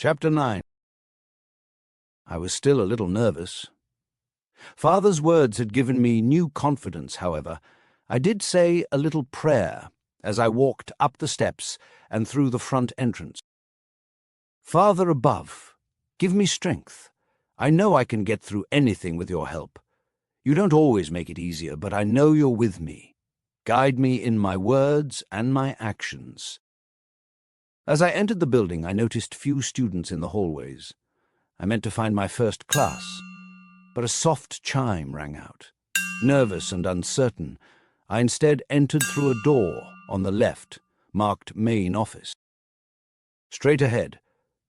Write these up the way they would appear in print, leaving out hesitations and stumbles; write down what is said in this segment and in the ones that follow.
Chapter 9. I was still a little nervous. Father's words had given me new confidence, however. I did say a little prayer as I walked up the steps and through the front entrance. Father above, give me strength. I know I can get through anything with your help. You don't always make it easier, but I know you're with me. Guide me in my words and my actions. As I entered the building, I noticed few students in the hallways. I meant to find my first class, but a soft chime rang out. Nervous and uncertain, I instead entered through a door on the left, marked Main Office. Straight ahead,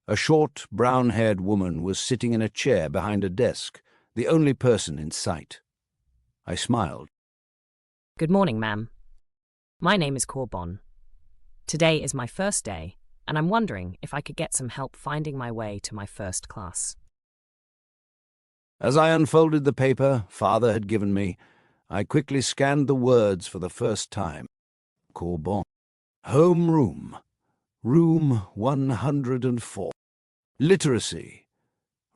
a short, brown-haired woman was sitting in a chair behind a desk, the only person in sight. I smiled. Good morning, ma'am. My name is Corban. Today is my first day, and I'm wondering if I could get some help finding my way to my first class. As I unfolded the paper Father had given me, I quickly scanned the words for the first time. Corban. Home room. Room 104. Literacy.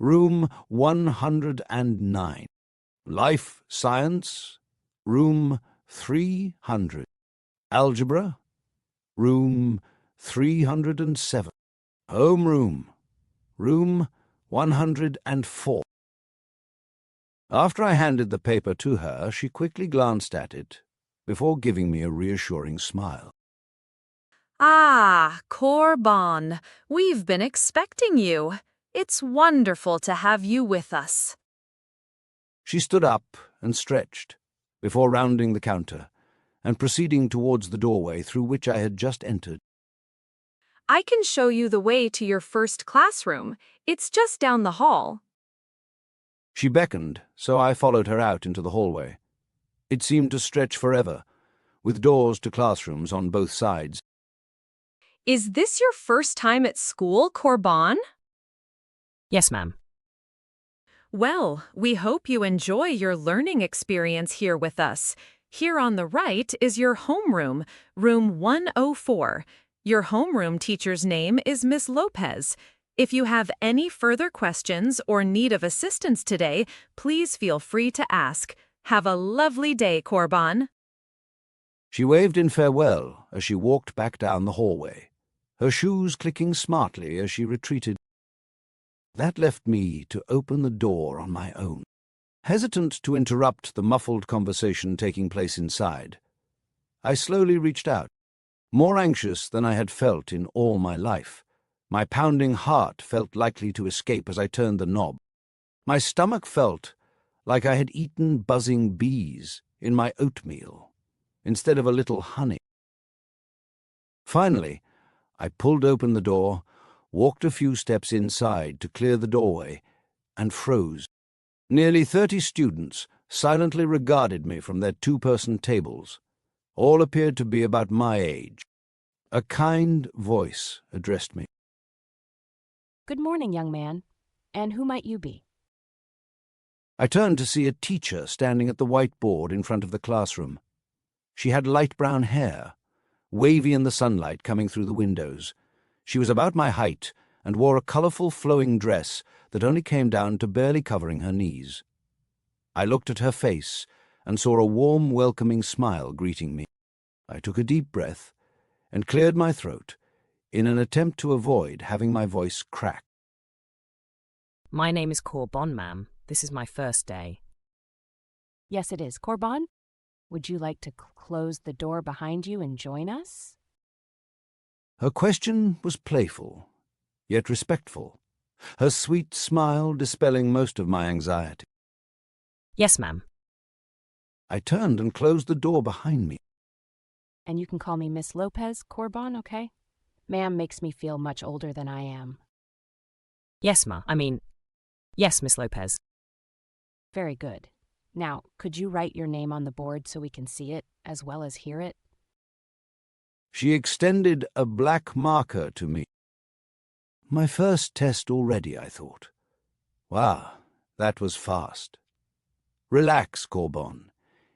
Room 109. Life Science. Room 300. Algebra. Room 307. Homeroom. Room 104. After I handed the paper to her, she quickly glanced at it before giving me a reassuring smile. Ah, Corban, we've been expecting you. It's wonderful to have you with us. She stood up and stretched before rounding the counter and proceeding towards the doorway through which I had just entered. I can show you the way to your first classroom. It's just down the hall. She beckoned, so I followed her out into the hallway. It seemed to stretch forever, with doors to classrooms on both sides. Is this your first time at school, Corban? Yes, ma'am. Well, we hope you enjoy your learning experience here with us. Here on the right is your homeroom, room 104. Your homeroom teacher's name is Miss Lopez. If you have any further questions or need of assistance today, please feel free to ask. Have a lovely day, Corban. She waved in farewell as she walked back down the hallway, her shoes clicking smartly as she retreated. That left me to open the door on my own, hesitant to interrupt the muffled conversation taking place inside. I slowly reached out, more anxious than I had felt in all my life. My pounding heart felt likely to escape as I turned the knob. My stomach felt like I had eaten buzzing bees in my oatmeal instead of a little honey. Finally, I pulled open the door, walked a few steps inside to clear the doorway, and froze. Nearly 30 students silently regarded me from their two-person tables. All appeared to be about my age. A kind voice addressed me. Good morning, young man. And who might you be? I turned to see a teacher standing at the whiteboard in front of the classroom. She had light brown hair, wavy in the sunlight coming through the windows. She was about my height and wore a colorful flowing dress that only came down to barely covering her knees. I looked at her face and saw a warm, welcoming smile greeting me. I took a deep breath and cleared my throat in an attempt to avoid having my voice crack. My name is Corban, ma'am. This is my first day. Yes, it is. Corban, would you like to close the door behind you and join us? Her question was playful, yet respectful, her sweet smile dispelling most of my anxiety. Yes, ma'am. I turned and closed the door behind me. And you can call me Miss Lopez, Corban, okay? Ma'am makes me feel much older than I am. Yes, yes, Miss Lopez. Very good. Now, could you write your name on the board so we can see it as well as hear it? She extended a black marker to me. My first test already, I thought. Wow, that was fast. Relax, Corban.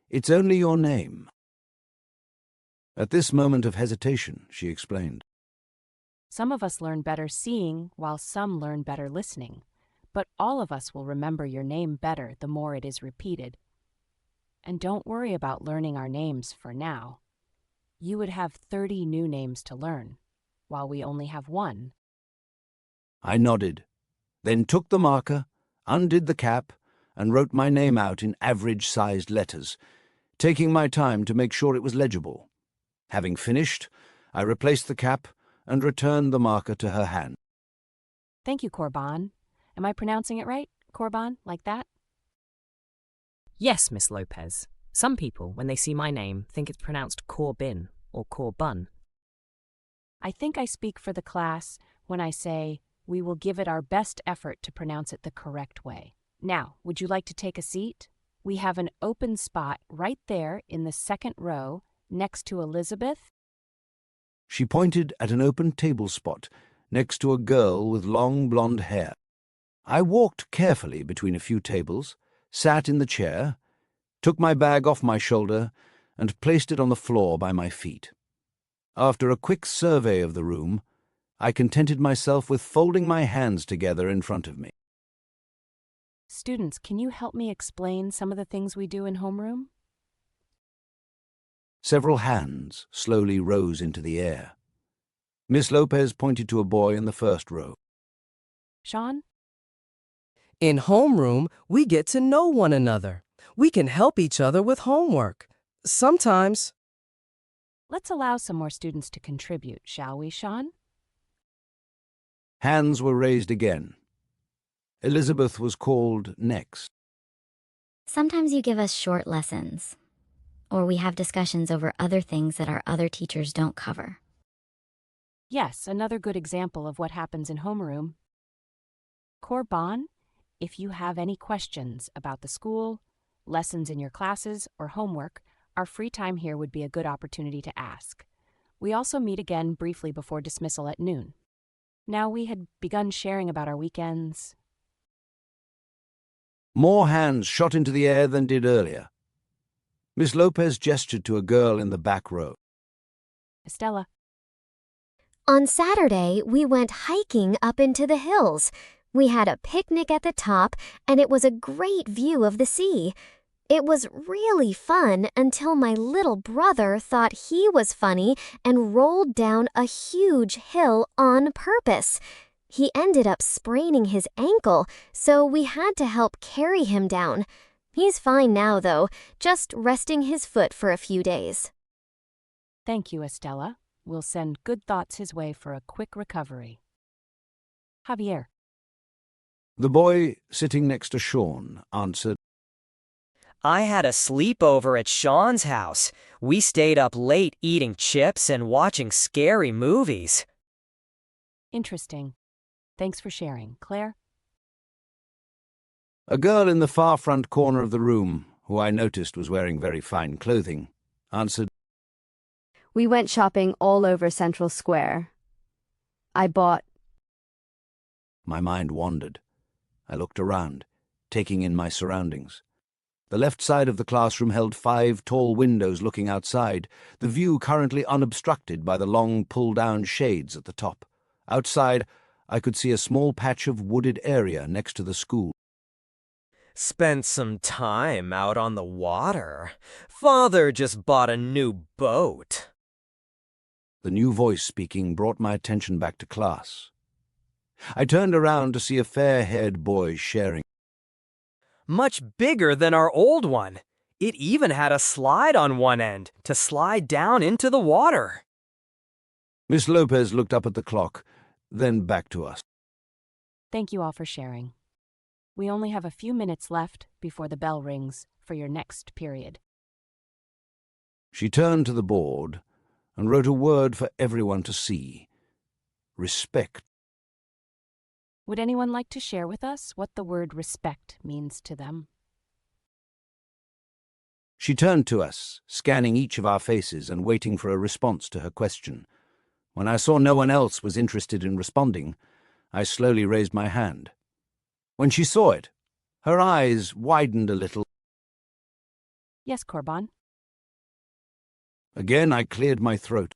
It's only your name. At this moment of hesitation, she explained. Some of us learn better seeing, while some learn better listening. But all of us will remember your name better the more it is repeated. And don't worry about learning our names for now. You would have 30 new names to learn, while we only have one. I nodded, then took the marker, undid the cap, and wrote my name out in average-sized letters, taking my time to make sure it was legible. Having finished, I replaced the cap and returned the marker to her hand. Thank you, Corban. Am I pronouncing it right? Corban, like that? Yes, Miss Lopez. Some people, when they see my name, think it's pronounced Corbin or Corban. I think I speak for the class when I say we will give it our best effort to pronounce it the correct way. Now, would you like to take a seat? We have an open spot right there in the second row next to Elizabeth. She pointed at an open table spot next to a girl with long blonde hair. I walked carefully between a few tables, sat in the chair, took my bag off my shoulder, and placed it on the floor by my feet. After a quick survey of the room, I contented myself with folding my hands together in front of me. Students, can you help me explain some of the things we do in homeroom? Several hands slowly rose into the air. Miss Lopez pointed to a boy in the first row. Sean? In homeroom, we get to know one another. We can help each other with homework. Sometimes. Let's allow some more students to contribute, shall we, Sean? Hands were raised again. Elizabeth was called next. Sometimes you give us short lessons, or we have discussions over other things that our other teachers don't cover. Yes, another good example of what happens in homeroom. Corban, if you have any questions about the school, lessons in your classes, or homework, our free time here would be a good opportunity to ask. We also meet again briefly before dismissal at noon. Now we had begun sharing about our weekends. More hands shot into the air than did earlier. Miss Lopez gestured to a girl in the back row. Estella. On Saturday, we went hiking up into the hills. We had a picnic at the top, and it was a great view of the sea. It was really fun until my little brother thought he was funny and rolled down a huge hill on purpose. He ended up spraining his ankle, so we had to help carry him down. He's fine now, though, just resting his foot for a few days. Thank you, Estella. We'll send good thoughts his way for a quick recovery. Javier. The boy sitting next to Sean answered, I had a sleepover at Sean's house. We stayed up late eating chips and watching scary movies. Interesting. Thanks for sharing. Claire? A girl in the far front corner of the room, who I noticed was wearing very fine clothing, answered, We went shopping all over Central Square. I bought... My mind wandered. I looked around, taking in my surroundings. The left side of the classroom held 5 tall windows looking outside, the view currently unobstructed by the long pull-down shades at the top. Outside, I could see a small patch of wooded area next to the school. Spent some time out on the water. Father just bought a new boat. The new voice speaking brought my attention back to class. I turned around to see a fair-haired boy sharing. Much bigger than our old one. It even had a slide on one end to slide down into the water. Miss Lopez looked up at the clock, then back to us. Thank you all for sharing. We only have a few minutes left before the bell rings for your next period. She turned to the board and wrote a word for everyone to see. Respect. Would anyone like to share with us what the word respect means to them? She turned to us, scanning each of our faces and waiting for a response to her question. When I saw no one else was interested in responding, I slowly raised my hand. When she saw it, her eyes widened a little. Yes, Corban. Again I cleared my throat.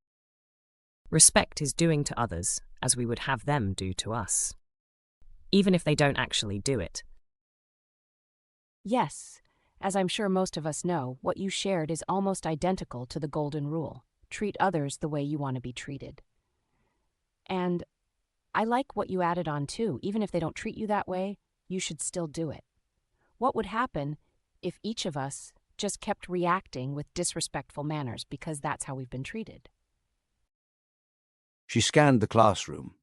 Respect is doing to others as we would have them do to us, even if they don't actually do it. Yes, as I'm sure most of us know, what you shared is almost identical to the golden rule. Treat others the way you want to be treated. And I like what you added on too. Even if they don't treat you that way, you should still do it. What would happen if each of us just kept reacting with disrespectful manners because that's how we've been treated? She scanned the classroom,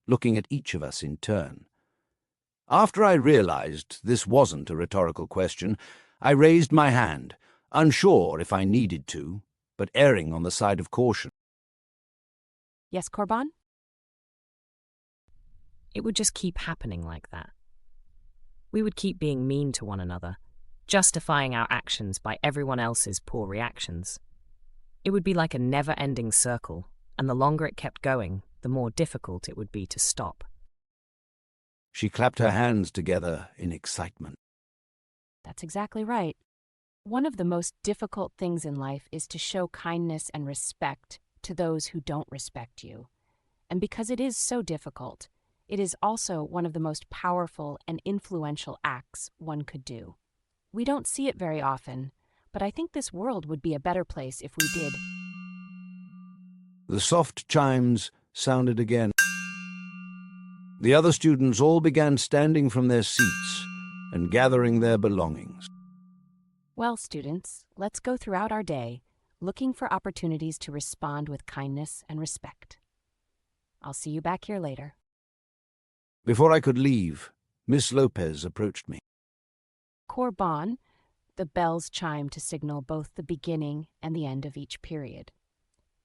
looking at each of us in turn. After I realized this wasn't a rhetorical question, I raised my hand, unsure if I needed to, but erring on the side of caution. Yes, Corban? It would just keep happening like that. We would keep being mean to one another, justifying our actions by everyone else's poor reactions. It would be like a never-ending circle, and the longer it kept going, the more difficult it would be to stop. She clapped her hands together in excitement. That's exactly right. One of the most difficult things in life is to show kindness and respect to those who don't respect you. And because it is so difficult, it is also one of the most powerful and influential acts one could do. We don't see it very often, but I think this world would be a better place if we did. The soft chimes sounded again. The other students all began standing from their seats and gathering their belongings. Well, students, let's go throughout our day looking for opportunities to respond with kindness and respect. I'll see you back here later. Before I could leave, Miss Lopez approached me. Corban, the bells chime to signal both the beginning and the end of each period.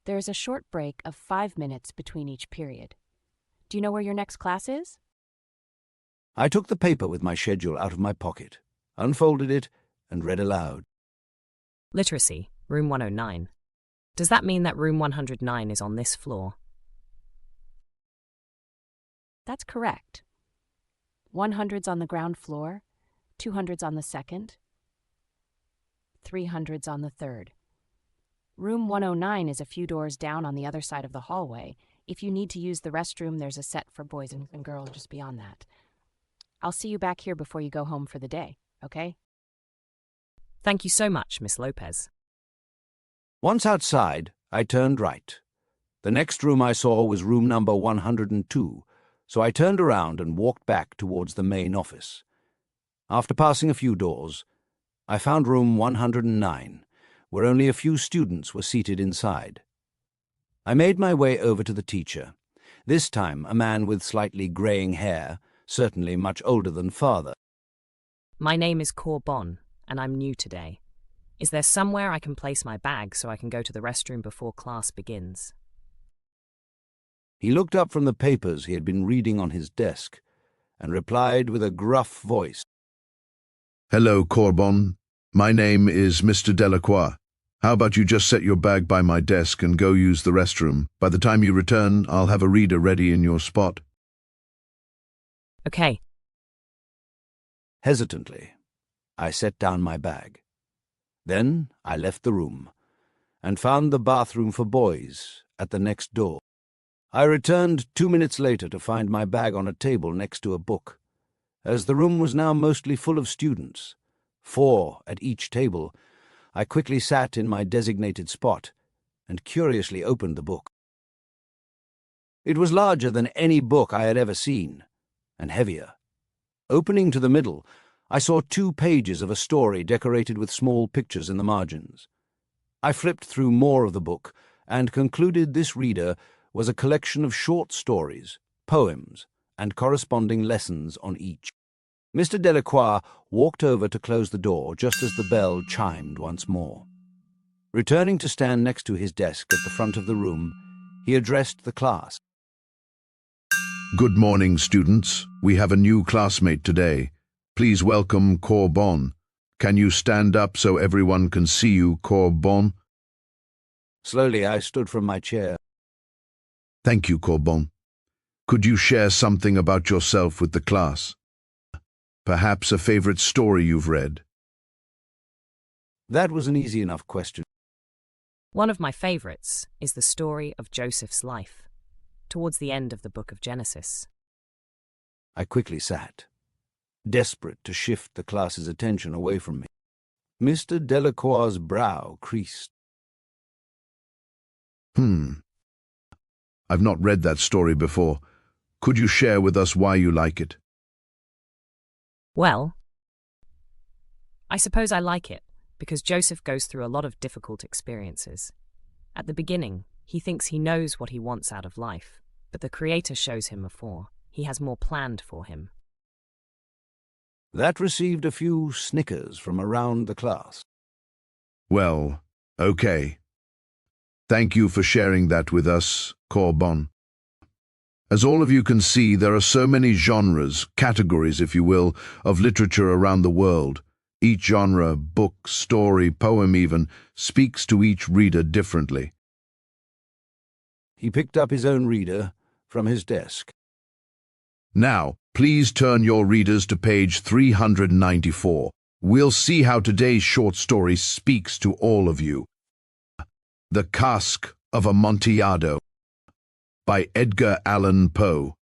There is a short break of 5 minutes between each period. Do you know where your next class is? I took the paper with my schedule out of my pocket, unfolded it, and read aloud. Literacy, room 109. Does that mean that room 109 is on this floor? That's correct. 100's on the ground floor, 200's on the second, 300's on the third. Room 109 is a few doors down on the other side of the hallway. If you need to use the restroom, there's a set for boys and girls just beyond that. I'll see you back here before you go home for the day, okay? Thank you so much, Miss Lopez. Once outside, I turned right. The next room I saw was room number 102, so I turned around and walked back towards the main office. After passing a few doors, I found room 109, where only a few students were seated inside. I made my way over to the teacher, this time a man with slightly graying hair, certainly much older than father. My name is Corban, and I'm new today. Is there somewhere I can place my bag so I can go to the restroom before class begins? He looked up from the papers he had been reading on his desk and replied with a gruff voice. Hello, Corban. My name is Mr. Delacroix. How about you just set your bag by my desk and go use the restroom? By the time you return, I'll have a reader ready in your spot. Okay. Hesitantly, I set down my bag. Then I left the room and found the bathroom for boys at the next door. I returned 2 minutes later to find my bag on a table next to a book. As the room was now mostly full of students, 4 at each table, I quickly sat in my designated spot and curiously opened the book. It was larger than any book I had ever seen, and heavier. Opening to the middle, I saw 2 pages of a story decorated with small pictures in the margins. I flipped through more of the book and concluded this reader was a collection of short stories, poems, and corresponding lessons on each. Mr. Delacroix walked over to close the door just as the bell chimed once more. Returning to stand next to his desk at the front of the room, he addressed the class. Good morning, students. We have a new classmate today. Please welcome Corban. Can you stand up so everyone can see you, Corban? Slowly, I stood from my chair. Thank you, Corban. Could you share something about yourself with the class? Perhaps a favorite story you've read? That was an easy enough question. One of my favorites is the story of Joseph's life, towards the end of the book of Genesis. I quickly sat, desperate to shift the class's attention away from me. Mr. Delacroix's brow creased. I've not read that story before. Could you share with us why you like it? Well, I suppose I like it because Joseph goes through a lot of difficult experiences. At the beginning, he thinks he knows what he wants out of life, but the Creator shows him before. He has more planned for him. That received a few snickers from around the class. Well, okay. Thank you for sharing that with us, Corban. As all of you can see, there are so many genres, categories, if you will, of literature around the world. Each genre, book, story, poem even, speaks to each reader differently. He picked up his own reader from his desk. Now, please turn your readers to page 394. We'll see how today's short story speaks to all of you. The Cask of Amontillado by Edgar Allan Poe.